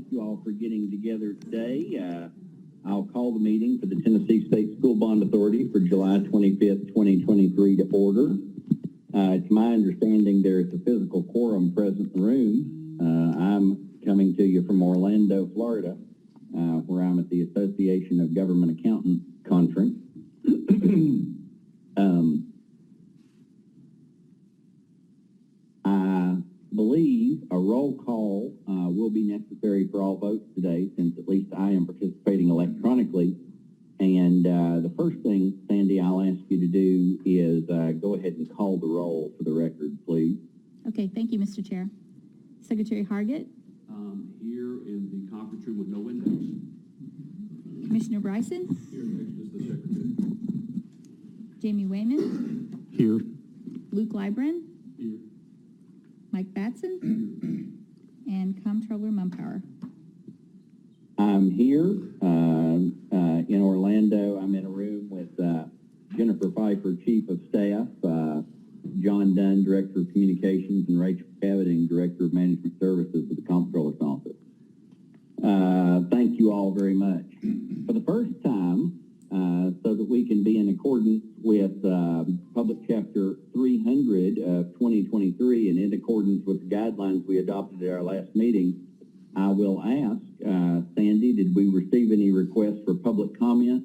thank you all for getting together today. I'll call the meeting for the Tennessee State School Bond Authority for July 25th, 2023 to order. To my understanding, there is a physical quorum present in the room. I'm coming to you from Orlando, Florida, where I'm at the Association of Government Accountants Conference. I believe a roll call will be necessary for all votes today, since at least I am participating electronically. And the first thing, Sandy, I'll ask you to do is go ahead and call the roll for the record, please. Okay, thank you, Mr. Chair. Secretary Hargett. Here in the conference room with no windows. Commissioner Bryson. Here next is the secretary. Jamie Wayman. Here. Luke Libren. Here. Mike Batson. And Comptroller Mumpower. I'm here in Orlando. I'm in a room with Jennifer Pfeiffer, Chief of Staff, John Dunn, Director of Communications, and Rachel Cavett, Director of Management Services with the Comptroller's Office. Thank you all very much. For the first time, so that we can be in accordance with Public Chapter 300 of 2023 and in accordance with the guidelines we adopted at our last meeting, I will ask, Sandy, did we receive any requests for public comment?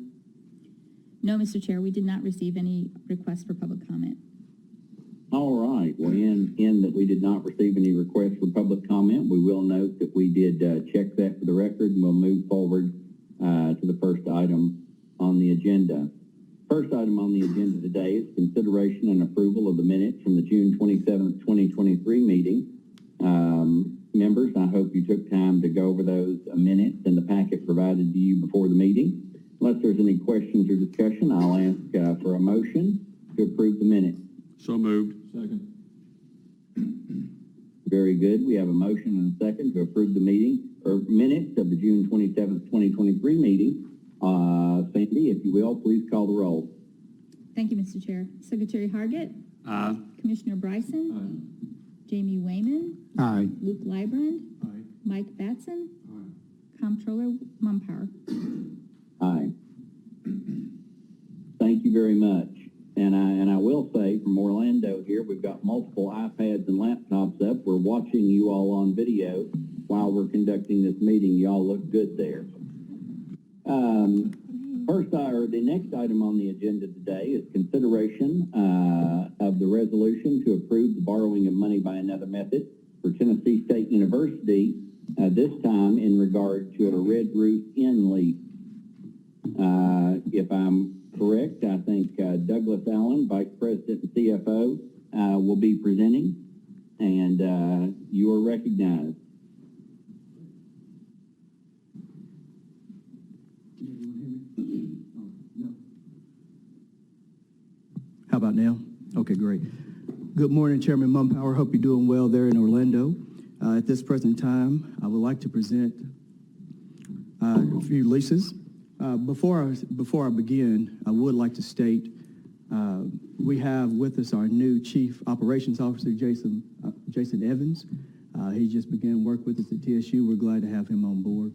No, Mr. Chair, we did not receive any requests for public comment. All right. Well, in that we did not receive any requests for public comment, we will note that we did check that for the record, and we'll move forward to the first item on the agenda. First item on the agenda today is consideration and approval of the minutes from the June 27th, 2023 meeting. Members, I hope you took time to go over those minutes in the packet provided to you before the meeting. Unless there's any questions or discussion, I'll ask for a motion to approve the minutes. So moved. Second. Very good. We have a motion and a second to approve the minutes of the June 27th, 2023 meeting. Sandy, if you will, please call the roll. Thank you, Mr. Chair. Secretary Hargett. Aye. Commissioner Bryson. Aye. Jamie Wayman. Aye. Luke Libren. Aye. Mike Batson. Aye. Comptroller Mumpower. Aye. Thank you very much. And I will say from Orlando here, we've got multiple iPads and laptops up. We're watching you all on video while we're conducting this meeting. You all look good there. The next item on the agenda today is consideration of the resolution to approve the borrowing of money by another method for Tennessee State University, this time in regard to a Red Roof Inn lease. If I'm correct, I think Douglas Allen, Vice President and CFO, will be presenting, and you are recognized. How about now? Okay, great. Good morning, Chairman Mumpower. Hope you're doing well there in Orlando. At this present time, I would like to present a few leases. Before I begin, I would like to state we have with us our new Chief Operations Officer, Jason Evans. He just began work with us at TSU. We're glad to have him on board.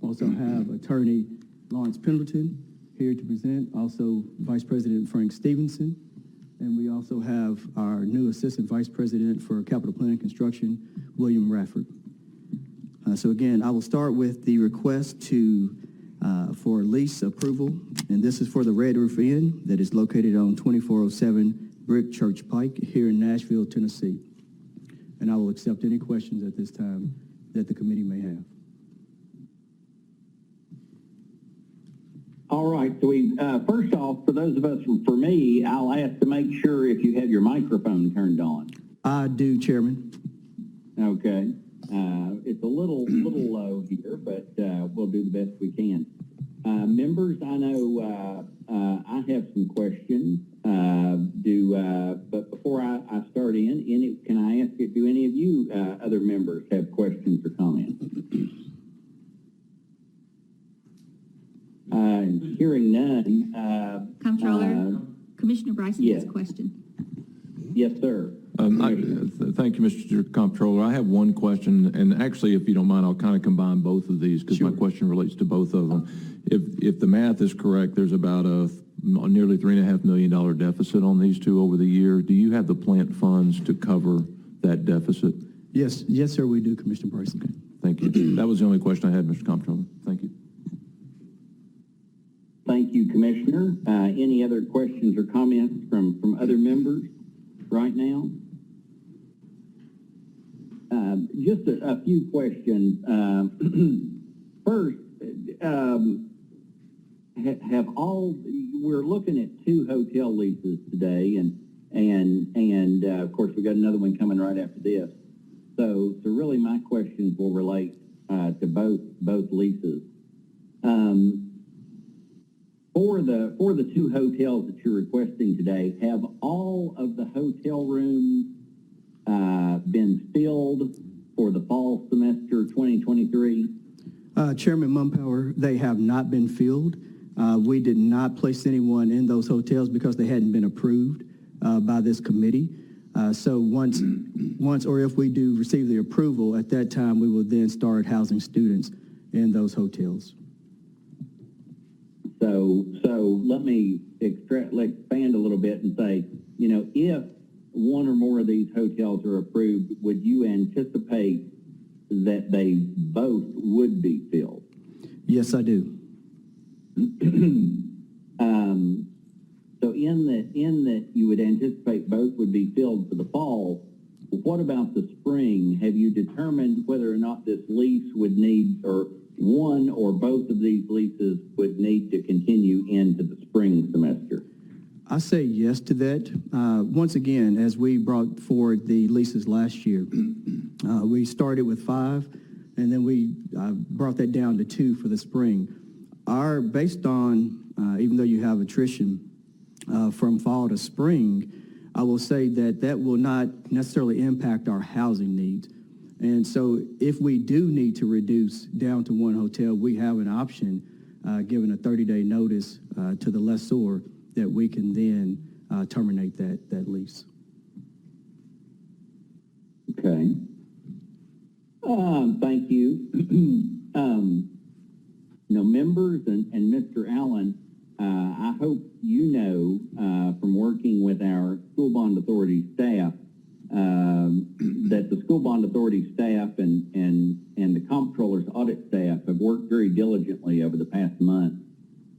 Also have Attorney Lawrence Pendleton here to present. Also Vice President Frank Stevenson. And we also have our new Assistant Vice President for Capital Planning and Construction, William Radford. So again, I will start with the request for lease approval, and this is for the Red Roof Inn that is located on 2407 Brick Church Pike here in Nashville, Tennessee. And I will accept any questions at this time that the committee may have. All right, so first off, for those of us, for me, I'll ask to make sure if you have your microphone turned on. I do, Chairman. Okay. It's a little low here, but we'll do the best we can. Members, I know I have some questions. But before I start can I ask you, do any of you other members have questions or comments? Hearing none. Comptroller, Commissioner Bryson yes. has a question. Yes, sir. Thank you, Mr. Comptroller. I have one question, and actually, if you don't mind, I'll kind of combine both of these because my question relates to both of them. If the math is correct, there's about a nearly $3.5 million deficit on these two over the year. Do you have the plant funds to cover that deficit? Yes, sir, we do, Commissioner Bryson. Okay, thank you. That was the only question I had, Mr. Comptroller. Thank you. Thank you, Commissioner. Any other questions or comments from other members right now? Just a few questions. First, we're looking at 2 hotel leases today, and of course we got another one coming right after this. So really my questions will relate to both leases. For the 2 hotels that you're requesting today, have all of the hotel rooms been filled for the fall semester 2023? Chairman Mumpower, they have not been filled. We did not place anyone in those hotels because they hadn't been approved by this committee. So once, or if we do receive the approval, at that time, we will then start housing students in those hotels. So let me expand a little bit and say, if one or more of these hotels are approved, would you anticipate that they both would be filled? Yes, I do. So in that you would anticipate both would be filled for the fall, what about the spring? Have you determined whether or not this lease would need, or one or both of these leases would need to continue into the spring semester? I say yes to that. Once again, as we brought forward the leases last year, we started with 5, and then we brought that down to 2 for the spring. Based on, even though you have attrition from fall to spring, I will say that will not necessarily impact our housing needs. And so if we do need to reduce down to 1 hotel, we have an option, given a 30-day notice to the lessor, that we can then terminate that lease. Okay. Thank you. Members and Mr. Allen, I hope you know from working with our School Bond Authority staff that the School Bond Authority staff and the Comptroller's audit staff have worked very diligently over the past month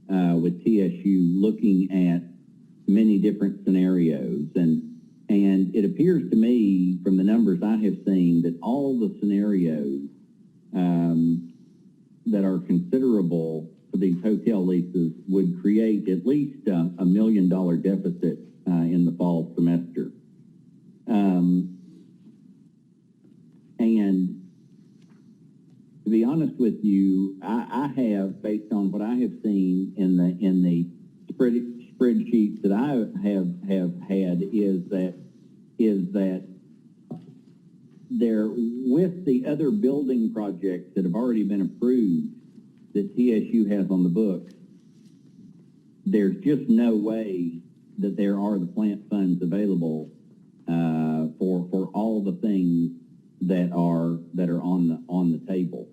with TSU, looking at many different scenarios, and it appears to me from the numbers I have seen that all the scenarios that are considerable for these hotel leases would create at least $1 million deficit in the fall semester. And to be honest with you, I have, based on what I have seen in the spreadsheets that I have had, is that there, with the other building projects that have already been approved that TSU has on the books, there's just no way that there are the plant funds available for all the things that are on the table.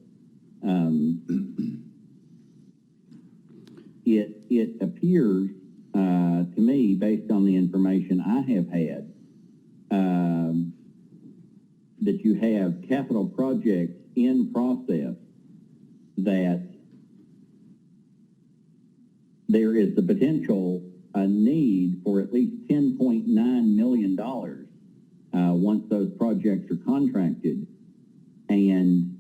It appears to me, based on the information I have had, that you have capital projects in process that there is the potential need for at least $10.9 million once those projects are contracted, and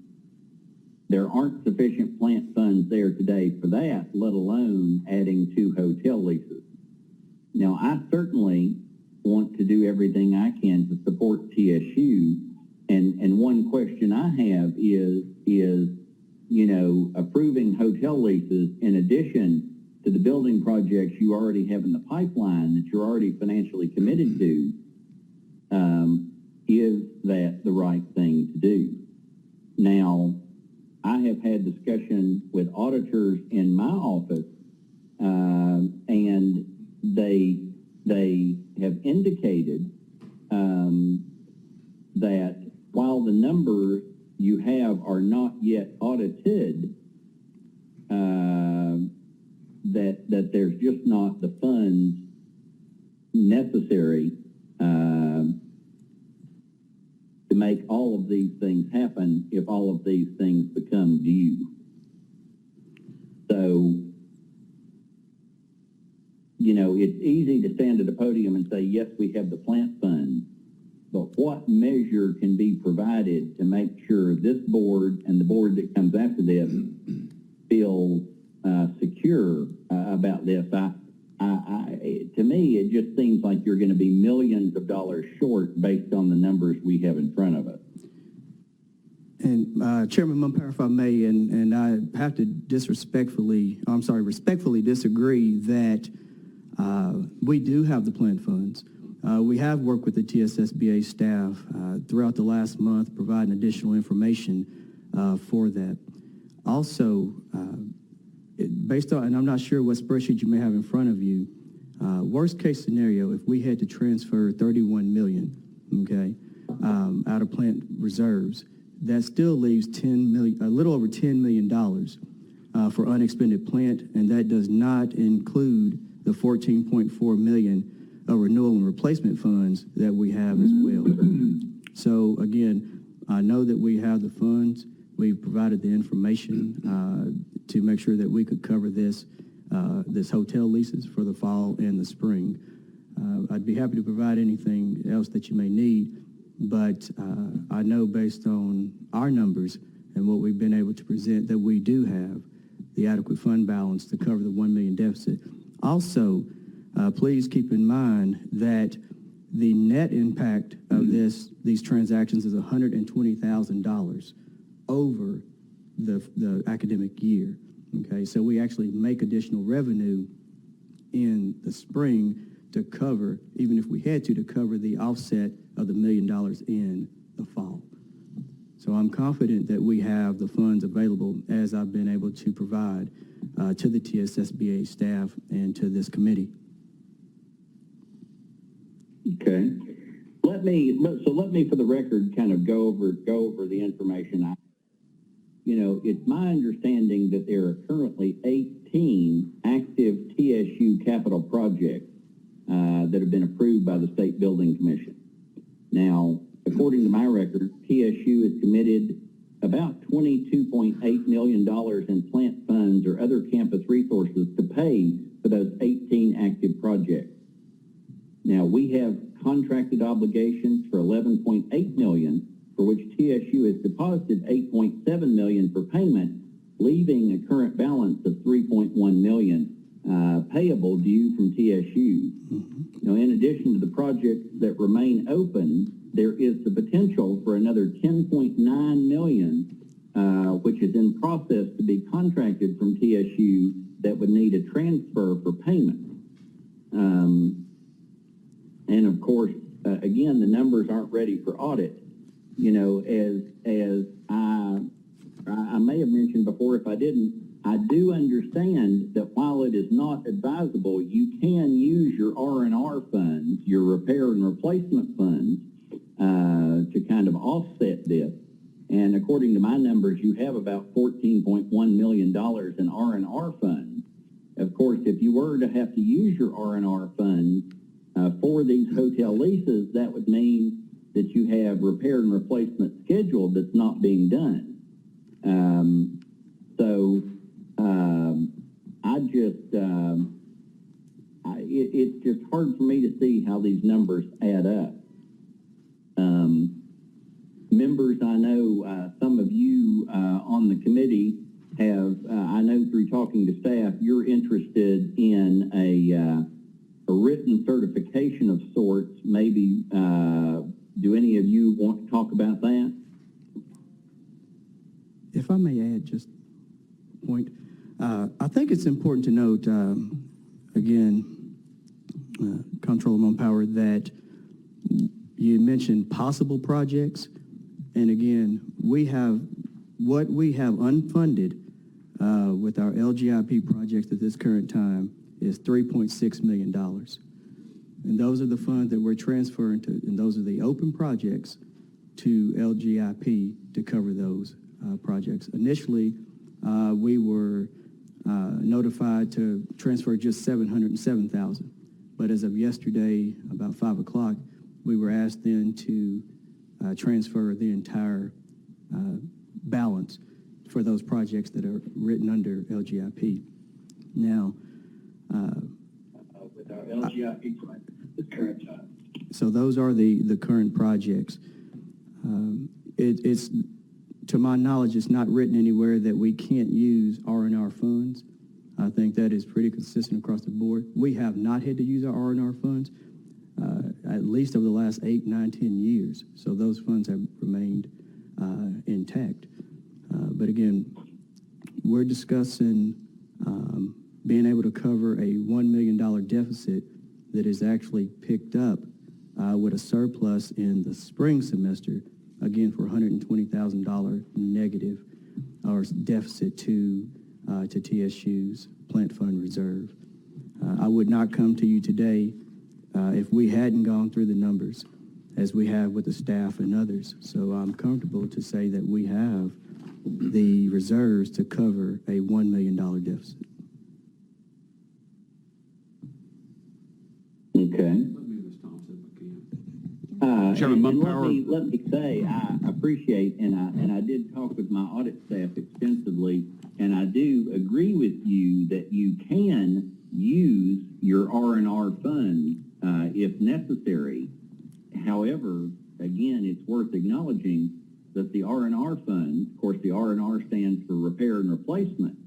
there aren't sufficient plant funds there today for that, let alone adding 2 hotel leases. Now, I certainly want to do everything I can to support TSU, and one question I have is approving hotel leases in addition to the building projects you already have in the pipeline that you're already financially committed to, is that the right thing to do? Now, I have had discussion with auditors in my office, and they have indicated are not yet audited, that there's just not the funds necessary to make all of these things happen if all of these things become due. So, you know, it's easy to stand at a podium and say, yes, we have the plant fund, but what measure can be provided to make sure this board and the board that comes after this feel secure about this? To me, it just seems like you're going to be millions of dollars short based on the numbers we have in front of us. And Chairman Mumpower, if I may, and I have to respectfully disagree that we do have the plant funds. We have worked with the TSSBA staff throughout the last month, providing additional information for that. Also, based on, and I'm not sure what spreadsheet you may have in front of you, worst case scenario, if we had to transfer $31 million, okay, out of plant reserves, that still leaves a little over $10 million for unexpended plant, and that does not include the $14.4 million of renewal and replacement funds that we have as well. So again, I know that we have the funds. We've provided the information to make sure that we could cover this hotel leases for the fall and the spring. I'd be happy to provide anything else that you may need, but I know based on our numbers and what we've been able to present that we do have the adequate fund balance to cover the $1 million deficit. Also, please keep in mind that the net impact of these transactions is $120,000 over the academic year. Okay, so we actually make additional revenue in the spring to cover, even if we had to cover the offset of the $1 million in the fall. So I'm confident that we have the funds available as I've been able to provide to the TSSBA staff and to this committee. Okay. Let me, for the record, kind of go over the information. You know, it's my understanding that there are currently 18 active TSU capital projects that have been approved by the State Building Commission. Now, according to my record, TSU has committed about $22.8 million in plant funds or other campus resources to pay for those 18 active projects. Now, we have contracted obligations for $11.8 million, for which TSU has deposited $8.7 million for payment, leaving a current balance of $3.1 million payable due from TSU. Now, in addition to the projects that remain open, there is the potential for another $10.9 million, which is in process to be contracted from TSU that would need a transfer for payment. And of course, again, the numbers aren't ready for audit. You know, as I may have mentioned before, if I didn't, I do understand that while it is not advisable, you can use your R&R funds, your repair and replacement funds, to kind of offset this. And according to my numbers, you have about $14.1 million in R&R funds. Of course, if you were to have to use your R&R funds for these hotel leases, that would mean that you have repair and replacement scheduled that's not being done. It's just hard for me to see how these numbers add up. Members, I know some of you on the committee have, I know through talking to staff, you're interested in a written certification of sorts. Maybe, do any of you want to talk about that? If I may add just a point, I think it's important to note, again, Comptroller Mumpower, that you mentioned possible projects, and again, what we have unfunded with our LGIP projects at this current time is $3.6 million. And those are the funds that we're transferring to, and those are the open projects to LGIP to cover those projects. Initially, we were notified to transfer just $707,000, but as of yesterday, about 5 o'clock, we were asked then to transfer the entire balance for those projects that are written under LGIP. Now, With our LGIP plan, the current time. so those are the current projects. It's, to my knowledge, it's not written anywhere that we can't use R&R funds. I think that is pretty consistent across the board. We have not had to use our R&R funds, at least over the last 8, 9, 10 years. So those funds have remained intact. But again, we're discussing being able to cover a $1 million deficit that is actually picked up with a surplus in the spring semester, again for $120,000 negative or deficit to TSU's plant fund reserve. I would not come to you today if we hadn't gone through the numbers as we have with the staff and others. So I'm comfortable to say that we have the reserves to cover a $1 million deficit. Okay. Let me, Ms. Thompson, if I can. Chairman And Mumpower. let me say, I appreciate, and I did talk with my audit staff extensively, and I do agree with you that you can use your R&R funds if necessary. However, again, it's worth acknowledging that the R&R funds, of course, the R&R stands for repair and replacement,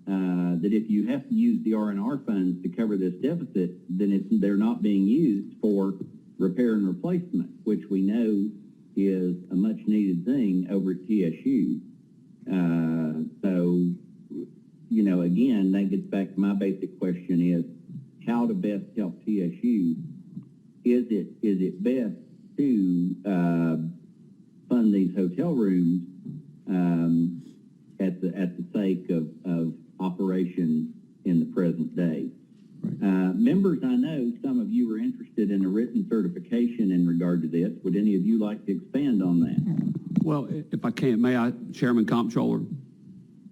that if you have to use the R&R funds to cover this deficit, then they're not being used for repair and replacement, which we know is a much needed thing over at TSU. So, you know, again, that gets back to my basic question is how to best help TSU. Is it best to fund these hotel rooms at the sake of operation in the present day? Right. Members, I know some of you are interested in a written certification in regard to this. Would any of you like to expand on that? Well, if I can, may I, Chairman Comptroller?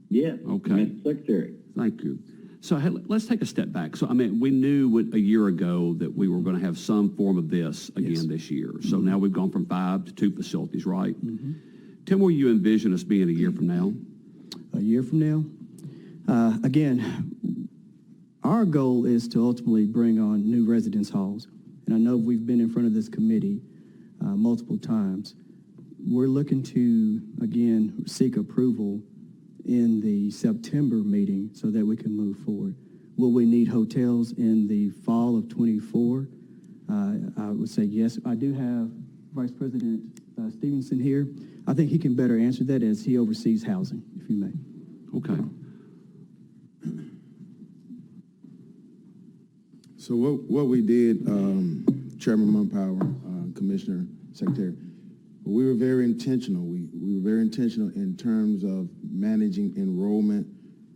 Yes. Okay. Mr. Secretary. Thank you. So hey, let's take a step back. So, I mean, we knew a year ago that we were going to have some form of this again Yes. this year. So now we've gone from 5 to 2 facilities, right? Tell me where you envision us being a year from now. A year from now, again, our goal is to ultimately bring on new residence halls. And I know we've been in front of this committee multiple times. We're looking to, again, seek approval in the September meeting so that we can move forward. Will we need hotels in the fall of 24? I would say yes. I do have Vice President Stevenson here. I think he can better answer that as he oversees housing, if you may. Okay. So what we did, Chairman Mumpower, Commissioner, Secretary, we were very intentional. We were very intentional in terms of managing enrollment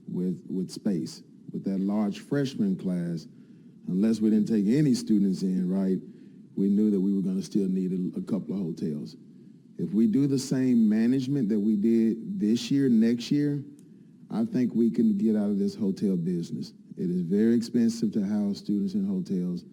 with space. With that large freshman class, unless we didn't take any students in, right, we knew that we were going to still need a couple of hotels. If we do the same management that we did this year, next year, I think we can get out of this hotel business. It is very expensive to house students in hotels,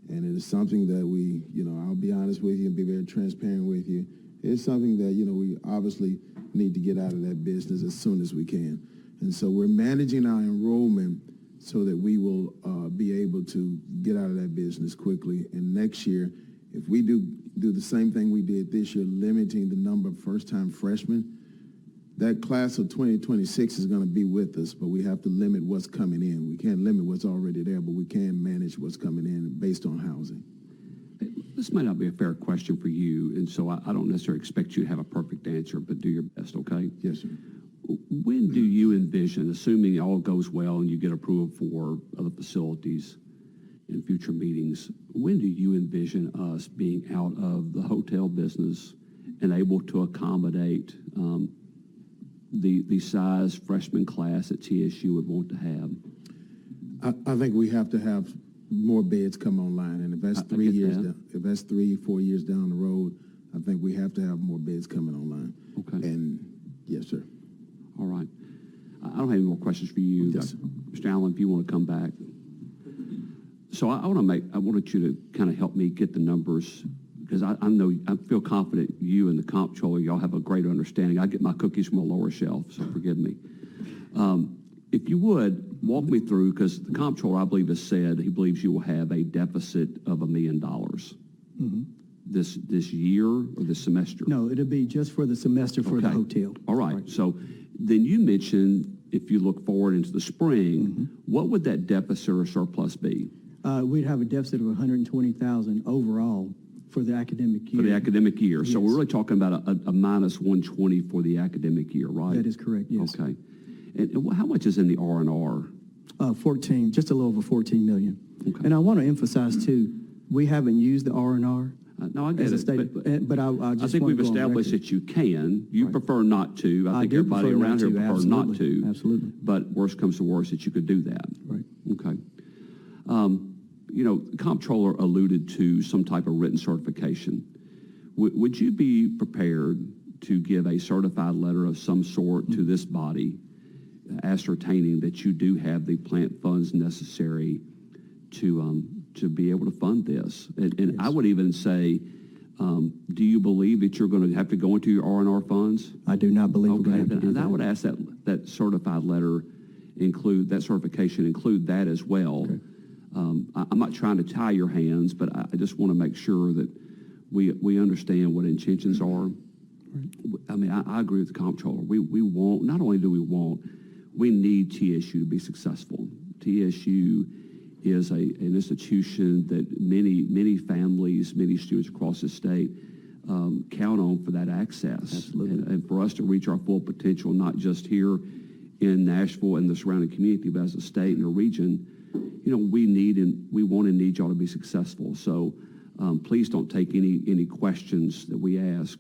and it is something that we, I'll be honest with you and be very transparent with you. It's something that, we obviously need to get out of that business as soon as we can. And so we're managing our enrollment so that we will be able to get out of that business quickly. And next year, if we do the same thing we did this year, limiting the number of first-time freshmen, that class of 2026 is going to be with us, but we have to limit what's coming in. We can't limit what's already there, but we can manage what's coming in based on housing. This might not be a fair question for you, and so I don't necessarily expect you to have a perfect answer, but do your best, okay? Yes, sir. When do you envision, assuming all goes well and you get approval for other facilities in future meetings, when do you envision us being out of the hotel business and able to accommodate the size freshman class that TSU would want to have? I think we have to have more beds come online, and if that's 3 get years, that. if that's 3, 4 years down the road, I think we have to have more beds coming online. Okay. And Yes, sir. All right. I don't have any more questions for you. Yes, sir. Mr. Allen, if you want to come back. So I wanted you to kind of help me get the numbers, because I feel confident you and the comptroller, y'all have a greater understanding. I get my cookies from a lower shelf, so forgive me. If you would, walk me through, because the comptroller, I believe, has said he believes you will have a deficit of $1 million this year or this semester. No, it'll be just for the semester for the Okay. hotel. All right. So then you mentioned, if you look forward into the spring, what would that deficit or surplus be We'd have a deficit of 120,000 overall for the academic year. for the academic year? So we're Yes. really talking about a minus 120 for the academic year, right? That is correct, yes. Okay. And how much is in the R&R? 14, just a little over 14 million. Okay. And I want to emphasize too, we haven't used the R&R No, I get as a it. state, but I just I think want we've to go on established record. that you can. You prefer not to. I think do everybody prefer not around here to, prefers not absolutely, to. absolutely. But worst comes to worst, that you could do that. Right. Okay. The comptroller alluded to some type of written certification. Would you be prepared to give a certified letter of some sort to this body ascertaining that you do have the plant funds necessary to be able to fund this? And I would even say, do you believe that you're going to have to go into your R&R funds? I do not believe we're going Okay, to have to do then I that. would ask that certified letter include, that certification include that as well. Okay. I'm not trying to tie your hands, but I just want to make sure that we understand what intentions are. I mean, I agree with the comptroller. We want, not only do we want, we need TSU to be successful. TSU is an institution that many families, many students across the state count on for that access. Absolutely. And for us to reach our full potential, not just here in Nashville and the surrounding community, but as a state and a region, we want and need y'all to be successful. So please don't take any questions that we ask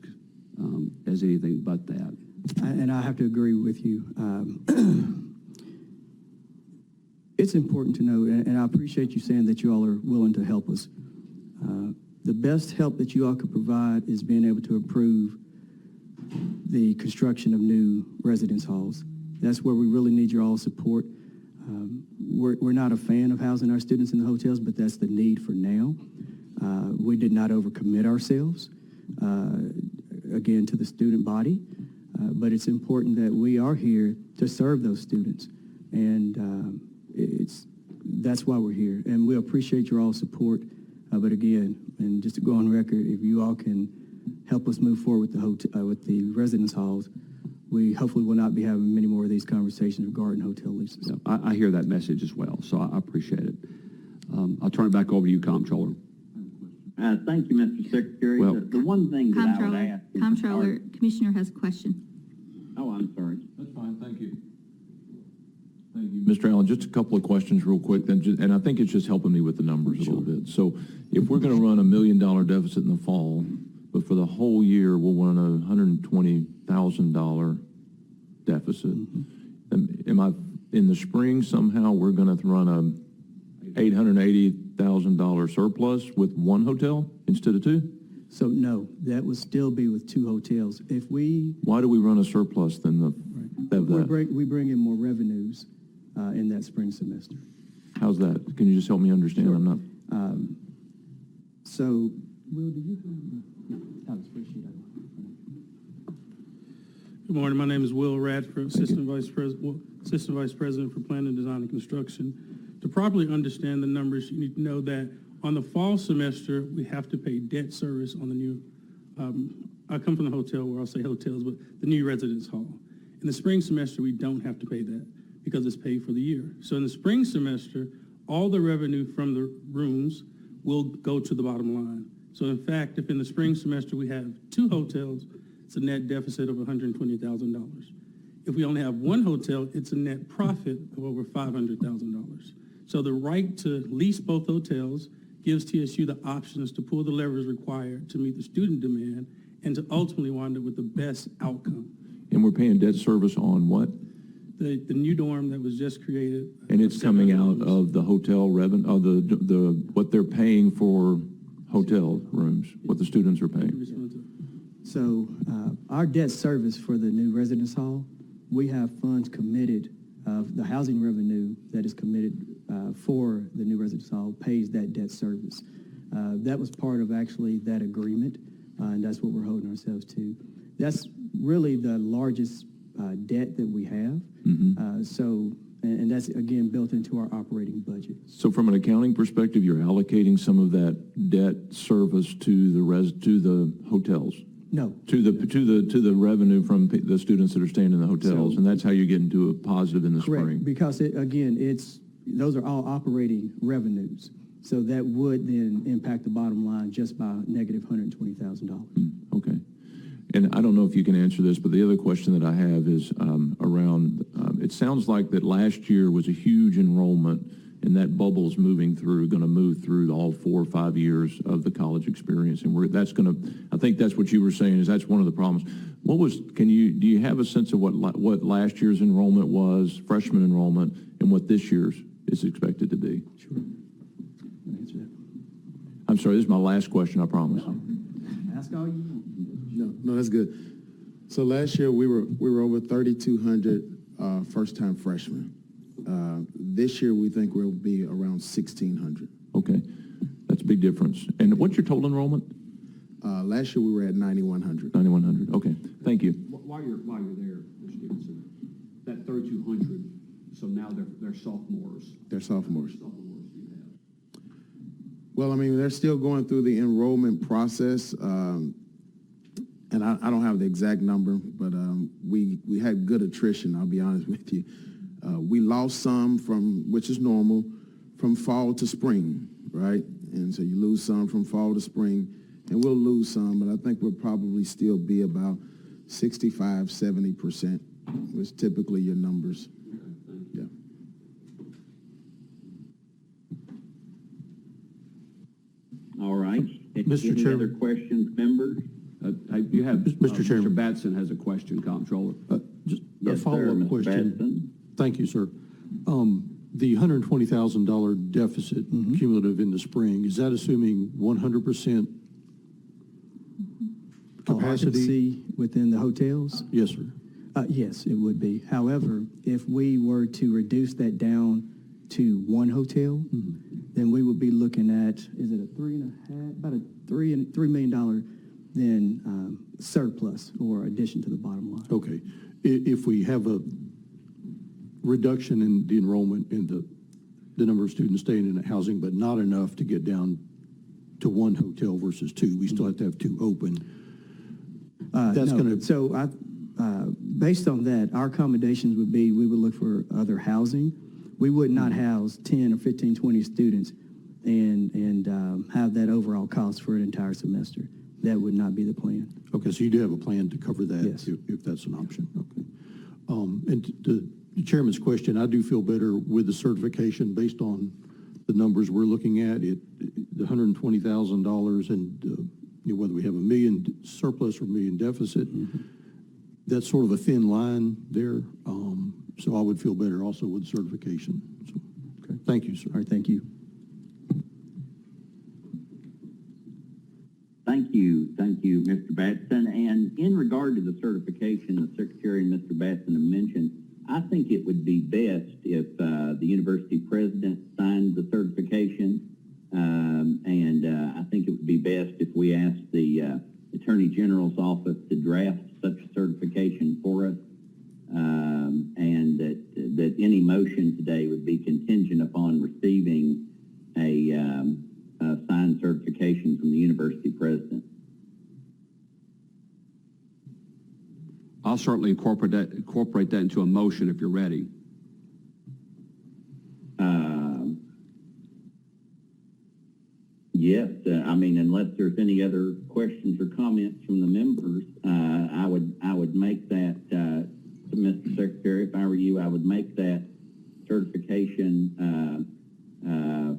as anything but that. And I have to agree with you. It's important to know, and I appreciate you saying that you all are willing to help us. The best help that you all could provide is being able to approve the construction of new residence halls. That's where we really need your all support. We're not a fan of housing our students in the hotels, but that's the need for now. We did not overcommit ourselves, again, to the student body, but it's important that we are here to serve those students, and that's why we're here, and we appreciate your all support. But again, and just to go on record, if you all can help us move forward with the residence halls, we hopefully will not be having many more of these conversations regarding hotel leases. Yeah, I hear that message as well, so I appreciate it. I'll turn it back over to you, comptroller. Thank you, Mr. Secretary. Well- The one thing that I would Comptroller, ask is... Comptroller, Commissioner has a question. Oh, I'm sorry. That's fine, thank you. Thank you. Mr. Allen, just a couple of questions real quick, and I think it's just helping me with the numbers a little bit. So if we're going to run $1 million deficit in the fall, but for the whole year, we'll run a $120,000 deficit, am I, in the spring, somehow we're going to run a $880,000 surplus with one hotel instead of two? So no, that would still be with two hotels. If we Why do we run a surplus then of that? we bring in more revenues in that spring semester. How's that? Can you just help me understand? Sure. I'm not. So, Will, do you have a spreadsheet? Good morning. My name is Will Radford, Assistant Vice President for Planning, Design, and Construction. To properly understand the numbers, you need to know that on the fall semester, we have to pay debt service on the new, I come from the hotel where I'll say hotels, but the new residence hall. In the spring semester, we don't have to pay that because it's paid for the year. So in the spring semester, all the revenue from the rooms will go to the bottom line. So in fact, if in the spring semester we have two hotels, it's a net deficit of $120,000. If we only have one hotel, it's a net profit of over $500,000. So the right to lease both hotels gives TSU the options to pull the levers required to meet the student demand and to ultimately wind up with the best outcome. And we're paying debt service on what? The new dorm that was just created. And it's coming out of the hotel revenue, of what they're paying for hotel rooms, what the students are paying. So our debt service for the new residence hall, we have funds committed, the housing revenue that is committed for the new residence hall pays that debt service. That was part of actually that agreement, and that's what we're holding ourselves to. That's really the largest debt that we have. And that's, again, built into our operating budget. So from an accounting perspective, you're allocating some of that debt service to the hotels? No. To the revenue from the students that are staying in the hotels, So- and that's how you get into a positive in the Correct, spring? because those are all operating revenues. So that would then impact the bottom line just by negative $120,000. Okay. And I don't know if you can answer this, but the other question that I have is around, it sounds like that last year was a huge enrollment, and that bubble's going to move through all 4 or 5 years of the college experience. And I think that's what you were saying, is that's one of the problems. Do you have a sense of what last year's enrollment was, freshman enrollment, and what this year's is expected to be? Sure. I'll answer that. I'm sorry, this is my last question, I promise. Ask all you want. No, that's good. So last year, we were over 3,200 first-time freshmen. This year, we think we'll be around 1,600. Okay, that's a big difference. And what's your total enrollment? Last year, we were at 9,100. 9,100, okay, thank you. While you're there, Mr. Stevenson, that 3,200, so now they're sophomores. They're sophomores. Sophomores do you have? Well, I mean, they're still going through the enrollment process, and I don't have the exact number, but we had good attrition, I'll be honest with you. We lost some which is normal, from fall to spring, right? And so you lose some from fall to spring, and we'll lose some, but I think we'll probably still be about 65, 70%, which typically your numbers. Yeah. All right. Mr. Any Chairman. other questions, members? You have, Mr. Chairman. Mr. Batson has a question, Comptroller. Just a Yes, sir, follow-up Mr. question. Batson. Thank you, sir. The $120,000 deficit cumulative in the spring, is that assuming 100% capacity? Occupancy within the hotels? Yes, sir. Yes, it would be. However, if we were to reduce that down to one hotel, then we would be looking at, is it about a $3 million then surplus or addition to the bottom line. Okay. If we have a reduction in the enrollment and the number of students staying in the housing, but not enough to get down to one hotel versus two, we still have to have two open. That's No. going to... So based on that, our accommodations would be, we would look for other housing. We would not house 10 or 15, 20 students and have that overall cost for an entire semester. That would not be the plan. Okay, so you do have a plan to cover that? Yes. If that's an option, okay. And to the chairman's question, I do feel better with the certification based on the numbers we're looking at, the $120,000 and whether we have $1 million surplus or $1 million deficit, that's sort of a thin line there. So I would feel better also with certification. So, okay. Thank you, sir. All right, thank you. Thank you, Mr. Batson. And in regard to the certification, the Secretary and Mr. Batson have mentioned, I think it would be best if the university president signed the certification, and I think it would be best if we asked the Attorney General's office to draft such a certification for us, and that any motion today would be contingent upon receiving a signed certification from the university president. I'll certainly incorporate that into a motion if you're ready. Yes, I mean, unless there's any other questions or comments from the members, I would make that, Mr. Secretary, if I were you, I would make that certification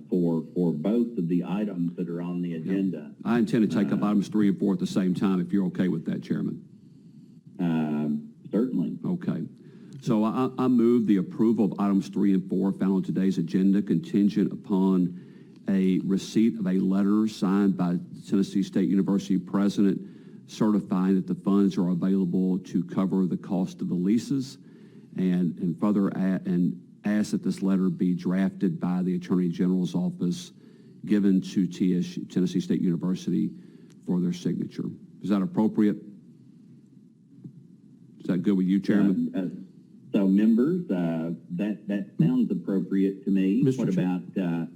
for both of the items that are on the agenda. I intend to take up items 3 and 4 at the same time, if you're okay with that, Chairman. Certainly. Okay. So I move the approval of items 3 and 4 found on today's agenda contingent upon a receipt of a letter signed by Tennessee State University President certifying that the funds are available to cover the cost of the leases, and further and ask that this letter be drafted by the Attorney General's office, given to Tennessee State University for their signature. Is that appropriate? Is that good with you, Chairman? So members, that sounds appropriate to me. Mr. What Chair- about,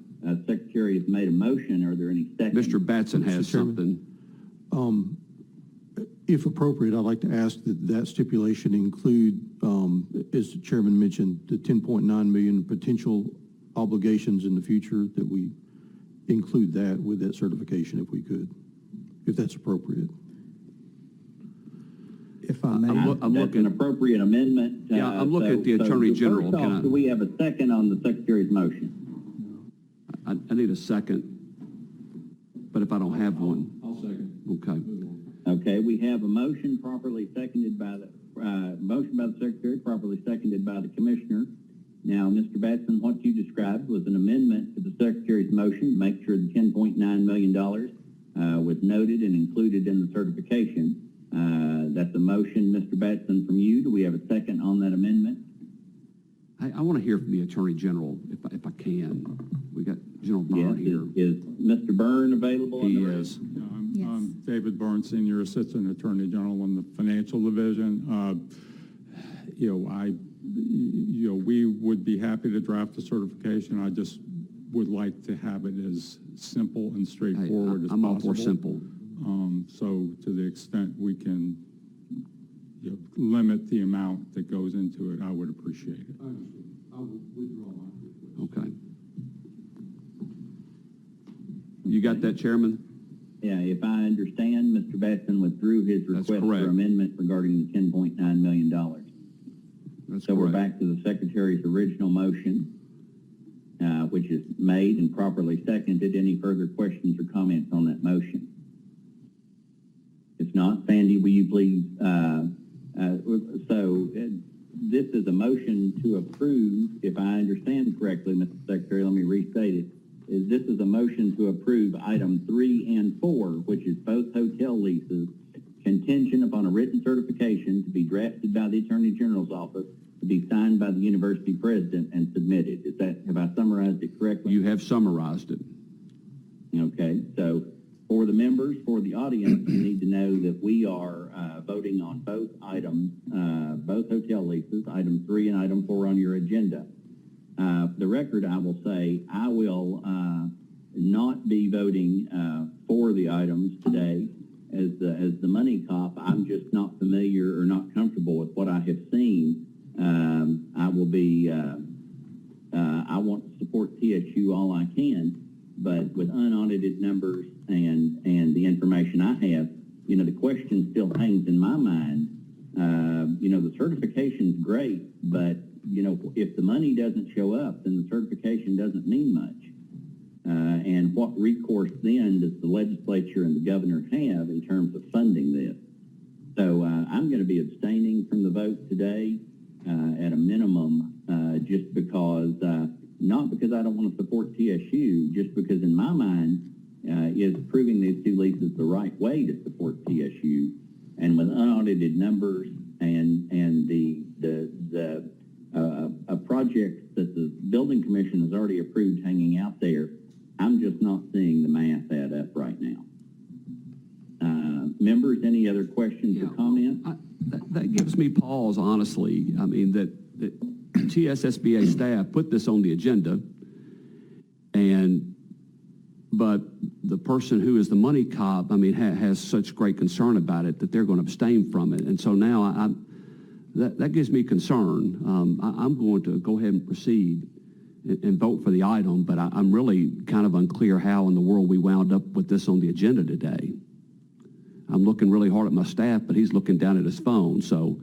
Secretary has made a motion, are there any seconds? Mr. Batson has Mr. Chairman. something. If appropriate, I'd like to ask that that stipulation include, as the chairman mentioned, the 10.9 million potential obligations in the future, that we include that with that certification if we could, if that's appropriate. If I may. I'm That's looking- an appropriate amendment. Yeah, I'm looking at the Attorney General. First Can off, I- do we have a second on the Secretary's motion? I need a second, but if I don't have one, I'll second. okay. Okay, we have a motion properly seconded by the, motion by the Secretary, properly seconded by the Commissioner. Now, Mr. Batson, what you described was an amendment to the Secretary's motion, to make sure the $10.9 million was noted and included in the certification. That's a motion, Mr. Batson, from you. Do we have a second on that amendment? I want to hear from the Attorney General, if I can. We got General Yes. Byrne here. Is Mr. Byrne available? in the He room? is. Yes. I'm David Byrne, Senior Assistant Attorney General in the Financial Division. We would be happy to draft a certification. I just would like to have it as simple and Hey, straightforward as I'm all possible. for simple. So to the extent we can limit the amount that goes into it, I would appreciate it. I will withdraw my request. Okay. You got that, Chairman? Yeah, if I understand, Mr. Batson withdrew his That's request correct. for amendment regarding the $10.9 million. That's So we're correct. back to the Secretary's original motion, which is made and properly seconded. Any further questions or comments on that motion? If not, Sandy, will you please, this is a motion to approve, if I understand correctly, Mr. Secretary, let me restate it. This is a motion to approve item 3 and 4, which is both hotel leases, contingent upon a written certification to be drafted by the Attorney General's office, to be signed by the university president and submitted. Have I summarized it correctly? You have summarized it. Okay, so for the members, for the audience, you need to know that we are voting on both items, both hotel leases, item 3 and item 4 on your agenda. For the record, I will say I will not be voting for the items today. As the money cop, I'm just not familiar or not comfortable with what I have seen. I will be, I want to support TSU all I can, but with unaudited numbers and the information I have, the question still hangs in my mind. The certification's great, but, if the money doesn't show up, then the certification doesn't mean much. And what recourse then does the legislature and the governor have in terms of funding this? So I'm going to be abstaining from the vote today at a minimum, just because, not because I don't want to support TSU, just because in my mind, is approving these two leases the right way to support TSU. And with unaudited numbers and a project that the building commission has already approved hanging out there, I'm just not seeing the math add up right now. Members, any other questions or comments? That gives me pause, honestly. I mean, that TSSBA staff put this on the agenda, but the person who is the money cop, has such great concern about it that they're going to abstain from it. And so now that gives me concern. I'm going to go ahead and proceed and vote for the item, but I'm really kind of unclear how in the world we wound up with this on the agenda today. I'm looking really hard at my staff, but he's looking down at his phone, so,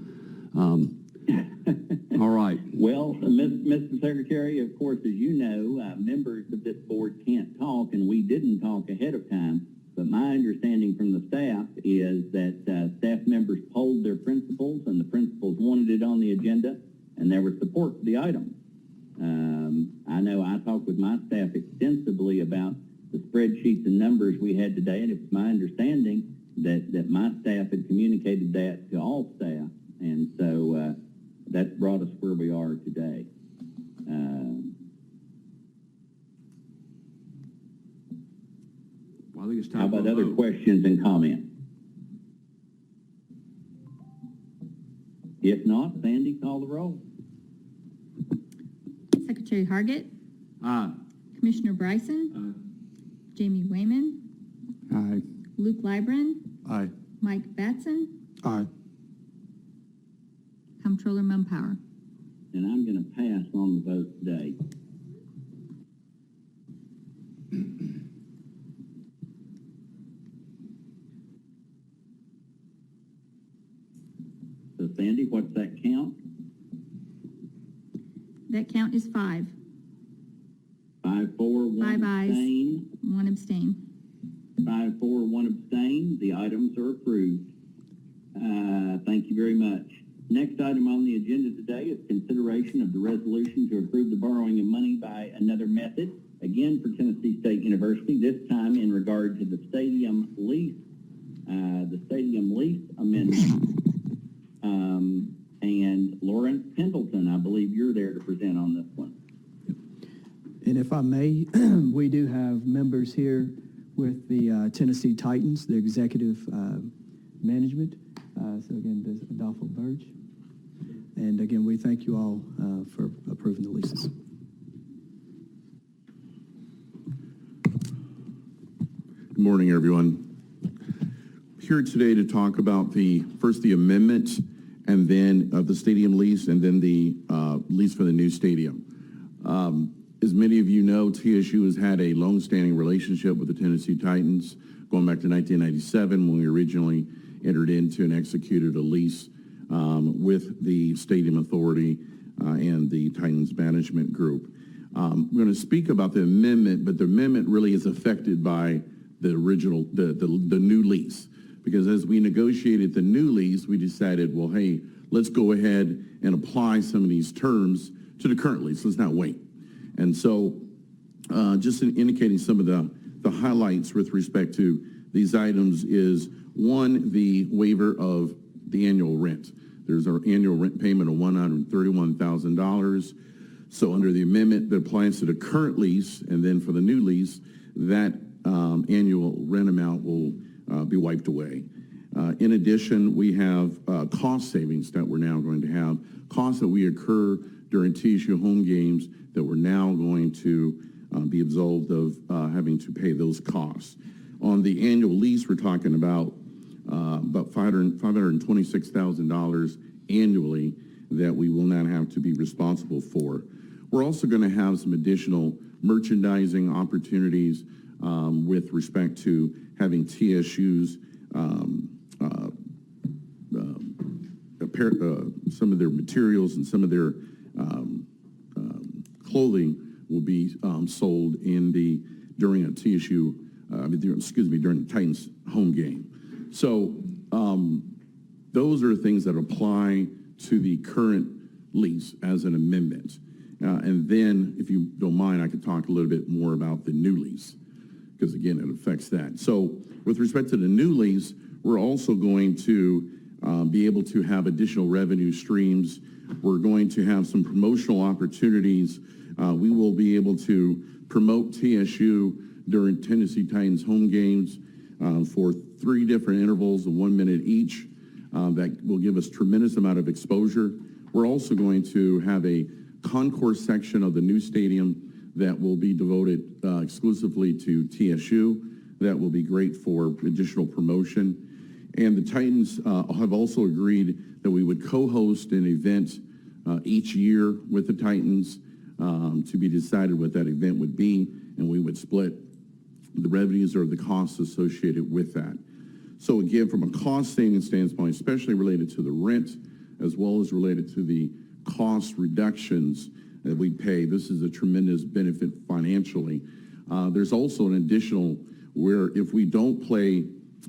all right. Well, Mr. Secretary, of course, as you know, members of this board can't talk, and we didn't talk ahead of time, but my understanding from the staff is that staff members polled their principals, and the principals wanted it on the agenda, and there was support for the item. I know I talked with my staff extensively about the spreadsheets and numbers we had today, and it's my understanding that my staff had communicated that to all staff, and so that brought us where we are today. Well, I think it's time How for about a other vote. questions and comments? If not, Sandy, call the roll. Secretary Hargit, Aye. Commissioner Bryson, Jamie Wayman, Aye. Luke Libren, Aye. Mike Batson, Aye. Comptroller Mumpower. And I'm going to pass on the vote today. So Sandy, what's that count? That count is 5. 5-4, 1 5 ayes. abstain. 1 abstain. 5-4, 1 abstain. The items are approved. Thank you very much. Next item on the agenda today is consideration of the resolution to approve the borrowing of money by another method, again for Tennessee State University, this time in regard to the stadium lease amendment. And Lawrence Pendleton, I believe you're there to present on this one. And if I may, we do have members here with the Tennessee Titans, the executive management. So again, there's Adolfo Burge. And again, we thank you all for approving the leases. Good morning, everyone. Here today to talk about first the amendment and then of the stadium lease and then the lease for the new stadium. As many of you know, TSU has had a long-standing relationship with the Tennessee Titans going back to 1997 when we originally entered into and executed a lease with the Stadium Authority and the Titans Management Group. I'm going to speak about the amendment, but the amendment really is affected by the original, the new lease. Because as we negotiated the new lease, we decided, well, hey, let's go ahead and apply some of these terms to the current lease. Let's not wait. And so just indicating some of the highlights with respect to these items is, one, the waiver of the annual rent. There's our annual rent payment of $131,000. So under the amendment that applies to the current lease, and then for the new lease, that annual rent amount will be wiped away. In addition, we have cost savings that we're now going to have, costs that we incur during TSU home games that we're now going to be absolved of having to pay those costs. On the annual lease, we're talking about $526,000 annually that we will not have to be responsible for. We're also going to have some additional merchandising opportunities with respect to having TSU's some of their materials and some of their clothing will be sold during a TSU, during the Titans home game. So those are things that apply to the current lease as an amendment. And then, if you don't mind, I could talk a little bit more about the new lease, because again, it affects that. So with respect to the new lease, we're also going to be able to have additional revenue streams. We're going to have some promotional opportunities. We will be able to promote TSU during Tennessee Titans home games for 3 different intervals of 1 minute each. That will give us tremendous amount of exposure. We're also going to have a concourse section of the new stadium that will be devoted exclusively to TSU. That will be great for additional promotion. And the Titans have also agreed that we would co-host an event each year with the Titans to be decided what that event would be, and we would split the revenues or the costs associated with that. So again, from a cost saving standpoint, especially related to the rent, as well as related to the cost reductions that we pay, this is a tremendous benefit financially. There's also an additional where if we don't play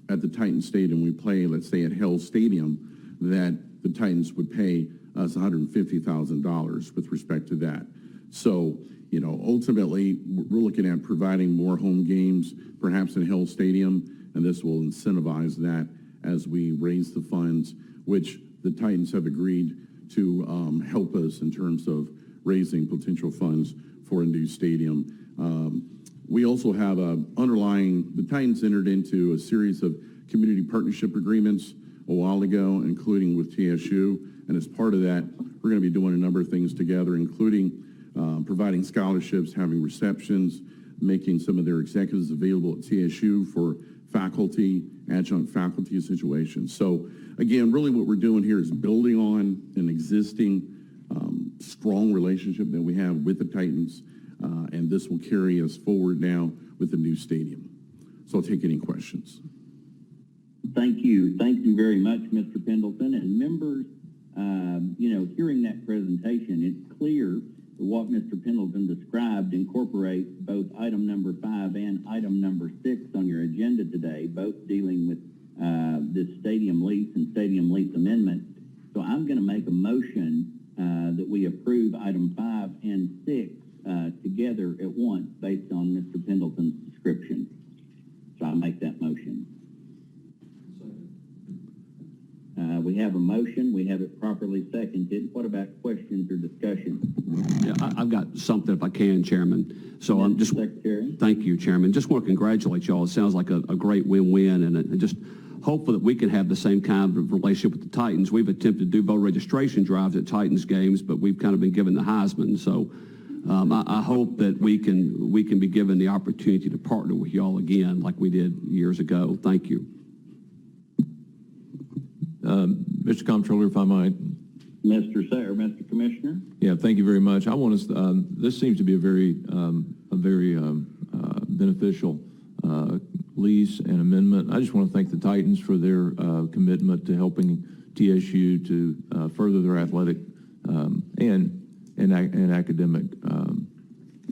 at the Titans Stadium, we play, let's say, at Hell Stadium, that the Titans would pay us $150,000 with respect to that. So, ultimately, we're looking at providing more home games, perhaps in Hell Stadium, and this will incentivize that as we raise the funds, which the Titans have agreed to help us in terms of raising potential funds for a new stadium. We also have the Titans entered into a series of community partnership agreements a while ago, including with TSU, and as part of that, we're going to be doing a number of things together, including providing scholarships, having receptions, making some of their executives available at TSU for faculty, adjunct faculty situations. So again, really what we're doing here is building on an existing strong relationship that we have with the Titans, and this will carry us forward now with the new stadium. So I'll take any questions. Thank you. Thank you very much, Mr. Pendleton. And members, hearing that presentation, it's clear that what Mr. Pendleton described incorporates both item number 5 and item number 6 on your agenda today, both dealing with this stadium lease and stadium lease amendment. So I'm going to make a motion that we approve item 5 and 6 together at once based on Mr. Pendleton's description. So I'll make that motion. We have a motion. We have it properly seconded. What about questions or discussion? Yeah, I've got something if I can, Chairman. So I'm just, Secretary. thank you, Chairman. Just want to congratulate y'all. It sounds like a great win-win, and just hopeful that we can have the same kind of relationship with the Titans. We've attempted to do voter registration drives at Titans games, but we've kind of been given the Heisman. So I hope that we can be given the opportunity to partner with y'all again like we did years ago. Thank you. Mr. Comptroller, if I might. Mr. Commissioner. Yeah, thank you very much. I want to. This seems to be a very beneficial lease and amendment. I just want to thank the Titans for their commitment to helping TSU to further their athletic and academic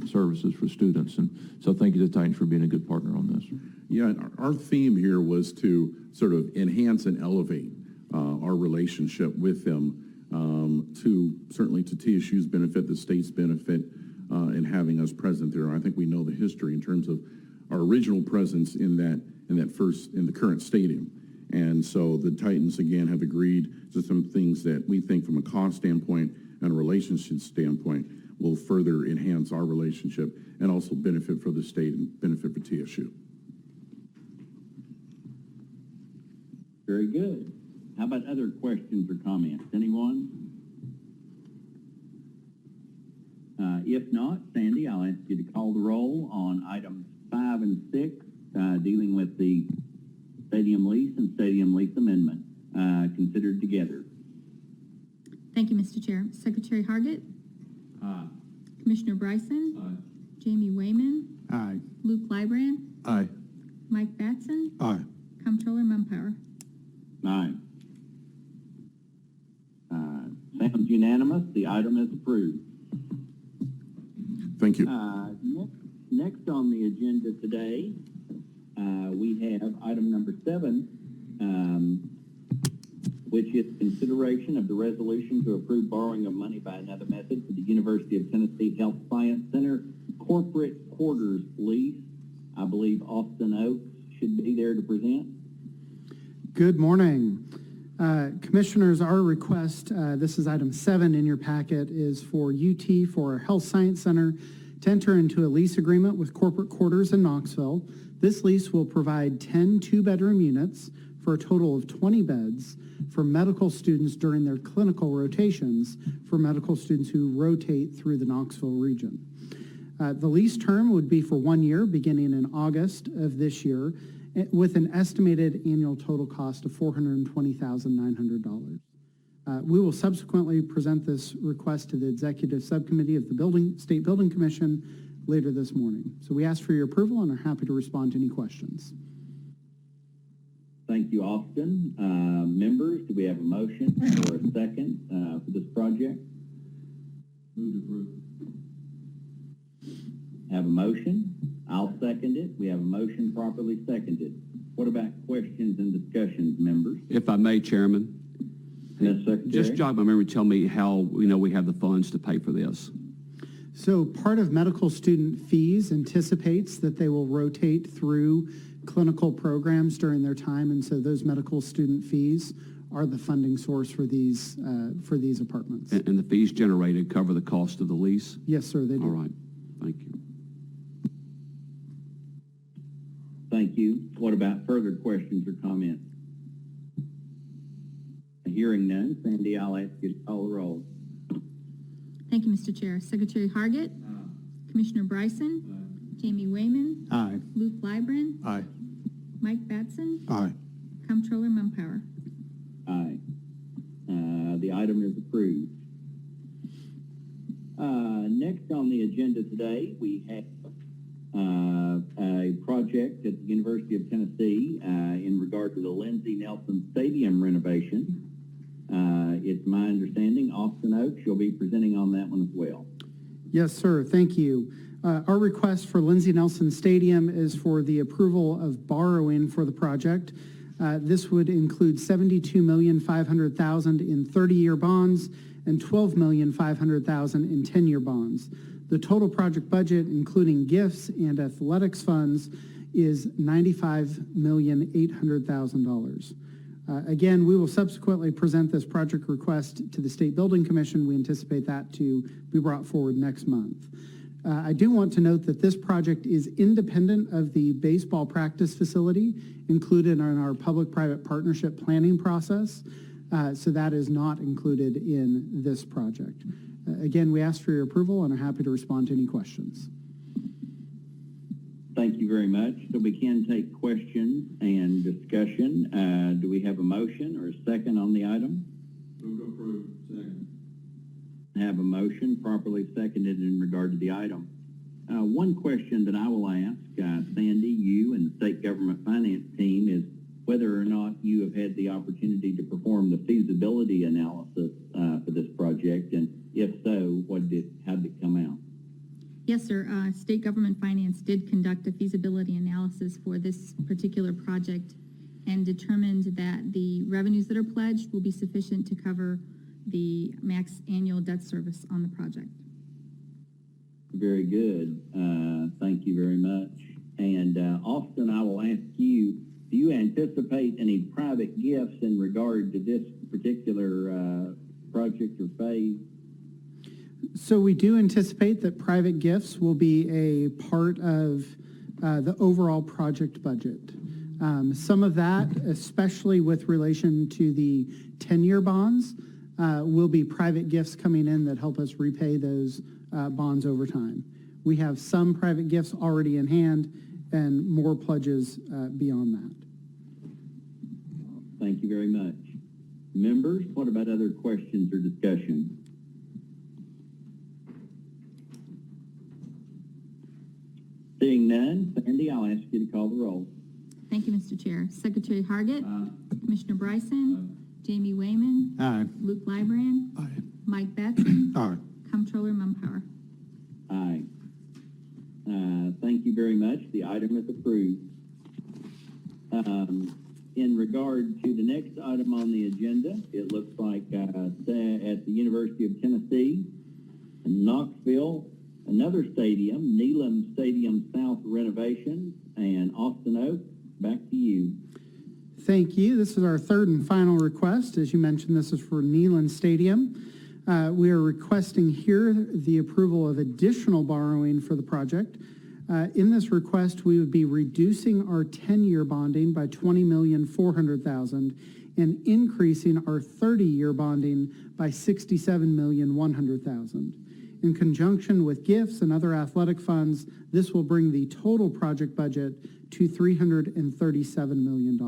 services for students. And so thank you to the Titans for being a good partner on this. Yeah, our theme here was to sort of enhance and elevate our relationship with them certainly to TSU's benefit, the state's benefit, in having us present there. I think we know the history in terms of our original presence in the current stadium. And so the Titans, again, have agreed to some things that we think from a cost standpoint and a relationship standpoint will further enhance our relationship and also benefit for the state and benefit for TSU. Very good. How about other questions or comments? Anyone? If not, Sandy, I'll ask you to call the roll on items 5 and 6, dealing with the stadium lease and stadium lease amendment, considered together. Thank you, Mr. Chair. Secretary Hargett? Aye. Commissioner Bryson? Aye. Jamie Wayman? Aye. Luke Lybrand? Aye. Mike Batson? Aye. Comptroller Mumpower? Aye. Sounds unanimous. The item is approved. Thank you. Next on the agenda today, we have item number 7, which is consideration of the resolution to approve borrowing of money by another method for the University of Tennessee Health Science Center corporate quarters lease. I believe Austin Oaks should be there to present. Good morning. Commissioners, our request, this is item 7 in your packet, is for UT, for our Health Science Center, to enter into a lease agreement with Corporate Quarters in Knoxville. This lease will provide 10 two-bedroom units for a total of 20 beds for medical students during their clinical rotations for medical students who rotate through the Knoxville region. The lease term would be for 1 year, beginning in August of this year, with an estimated annual total cost of $420,900. We will subsequently present this request to the Executive Subcommittee of the State Building Commission later this morning. So we ask for your approval and are happy to respond to any questions. Thank you, Austin. Members, do we have a motion or a second for this project? Move to approve. Have a motion? I'll second it. We have a motion properly seconded. What about questions and discussions, members? If I may, Chairman. Yes, Secretary. Just jog my memory, tell me how we have the funds to pay for this. So part of medical student fees anticipates that they will rotate through clinical programs during their time, and so those medical student fees are the funding source for these apartments. And the fees generated cover the cost of the lease? Yes, sir, they do. All right, thank you. Thank you. What about further questions or comments? Hearing none, Sandy, I'll ask you to call the roll. Thank you, Mr. Chair. Secretary Hargit. Commissioner Bryson. Jamie Wayman. Aye. Luke Libren. Aye. Mike Batson. Aye. Comptroller Mumpower. Aye. The item is approved. Next on the agenda today, we have a project at the University of Tennessee in regard to the Lindsey Nelson Stadium renovation. It's my understanding Austin Oaks, you'll be presenting on that one as well. Yes, sir. Thank you. Our request for Lindsey Nelson Stadium is for the approval of borrowing for the project. This would include $72,500,000 in 30-year bonds and $12,500,000 in 10-year bonds. The total project budget, including gifts and athletics funds, is $95,800,000. Again, we will subsequently present this project request to the State Building Commission. We anticipate that to be brought forward next month. I do want to note that this project is independent of the baseball practice facility included in our public-private partnership planning process, so that is not included in this project. Again, we ask for your approval and are happy to respond to any questions. Thank you very much. So we can take questions and discussion. Do we have a motion or a second on the item? Move to approve. Second. Have a motion properly seconded in regard to the item. One question that I will ask, Sandy, you and the state government finance team is whether or not you have had the opportunity to perform the feasibility analysis for this project, and if so, how did it come out? Yes, sir. State Government Finance did conduct a feasibility analysis for this particular project and determined that the revenues that are pledged will be sufficient to cover the max annual debt service on the project. Very good. Thank you very much. And Austin, I will ask you, do you anticipate any private gifts in regard to this particular project or phase? So we do anticipate that private gifts will be a part of the overall project budget. Some of that, especially with relation to the 10-year bonds, will be private gifts coming in that help us repay those bonds over time. We have some private gifts already in hand and more pledges beyond that. Thank you very much. Members, what about other questions or discussion? Seeing none, Sandy, I'll ask you to call the roll. Thank you, Mr. Chair. Secretary Hargit. Commissioner Bryson. Jamie Wayman. Aye. Luke Libran. Aye. Mike Batson. Aye. Comptroller Mumpower. Aye. Thank you very much. The item is approved. In regard to the next item on the agenda, it looks like at the University of Tennessee, in Knoxville, another stadium, Neyland Stadium South renovation, and Austin Oaks, back to you. Thank you. This is our third and final request. As you mentioned, this is for Neyland Stadium. We are requesting here the approval of additional borrowing for the project. In this request, we would be reducing our 10-year bonding by $20,400,000 and increasing our 30-year bonding by $67,100,000. In conjunction with gifts and other athletic funds, this will bring the total project budget to $337 million.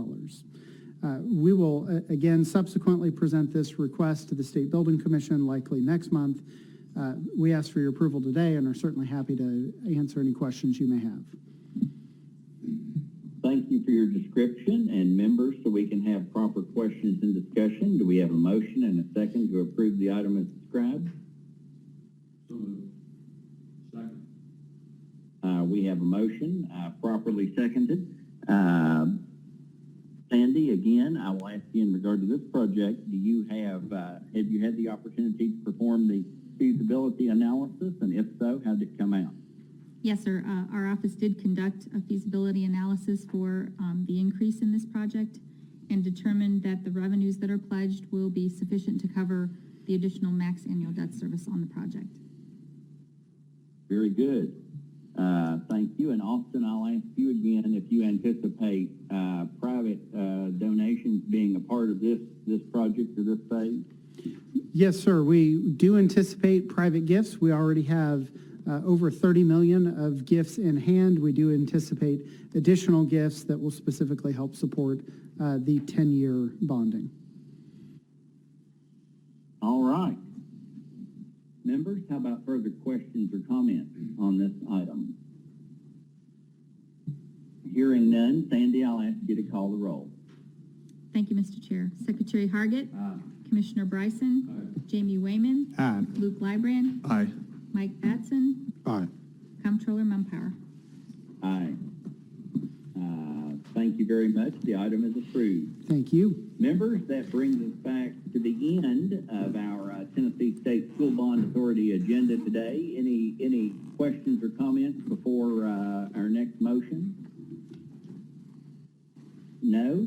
We will, again, subsequently present this request to the State Building Commission, likely next month. We ask for your approval today and are certainly happy to answer any questions you may have. Thank you for your description, and members, so we can have proper questions and discussion. Do we have a motion and a second to approve the item as described? So moved. Second. We have a motion, properly seconded. Sandy, again, I will ask you in regard to this project, do you have you had the opportunity to perform the feasibility analysis, and if so, how did it come out? Yes, sir. Our office did conduct a feasibility analysis for the increase in this project and determined that the revenues that are pledged will be sufficient to cover the additional max annual debt service on the project. Very good. Thank you. And Austin, I'll ask you again if you anticipate private donations being a part of this project or this phase? Yes, sir. We do anticipate private gifts. We already have over 30 million of gifts in hand. We do anticipate additional gifts that will specifically help support the 10-year bonding. All right. Members, how about further questions or comments on this item? Hearing none, Sandy, I'll ask you to call the roll. Thank you, Mr. Chair. Secretary Hargit. Commissioner Bryson. Jamie Wayman. Aye. Luke Lybrand. Aye. Mike Batson. Aye. Comptroller Mumpower. Aye. Thank you very much. The item is approved. Thank you. Members, that brings us back to the end of our Tennessee State School Bond Authority agenda today. Any questions or comments before our next motion? No?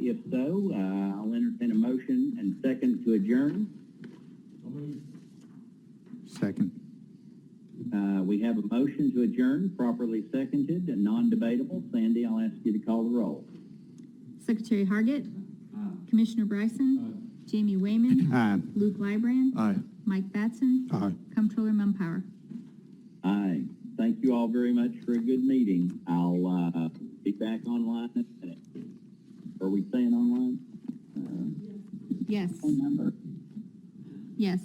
If so, I'll entertain a motion and second to adjourn. Second. We have a motion to adjourn, properly seconded and non-debatable. Sandy, I'll ask you to call the roll. Secretary Hargit. Commissioner Bryson. Jamie Wayman. Aye. Luke Lybrand. Aye. Mike Batson. Aye. Comptroller Mumpower. Aye. Thank you all very much for a good meeting. I'll be back online in a minute. Are we staying online? Yes. Phone number. Yes.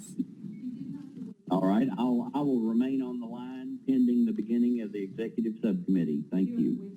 All right. I will remain on the line pending the beginning of the executive subcommittee. Thank you.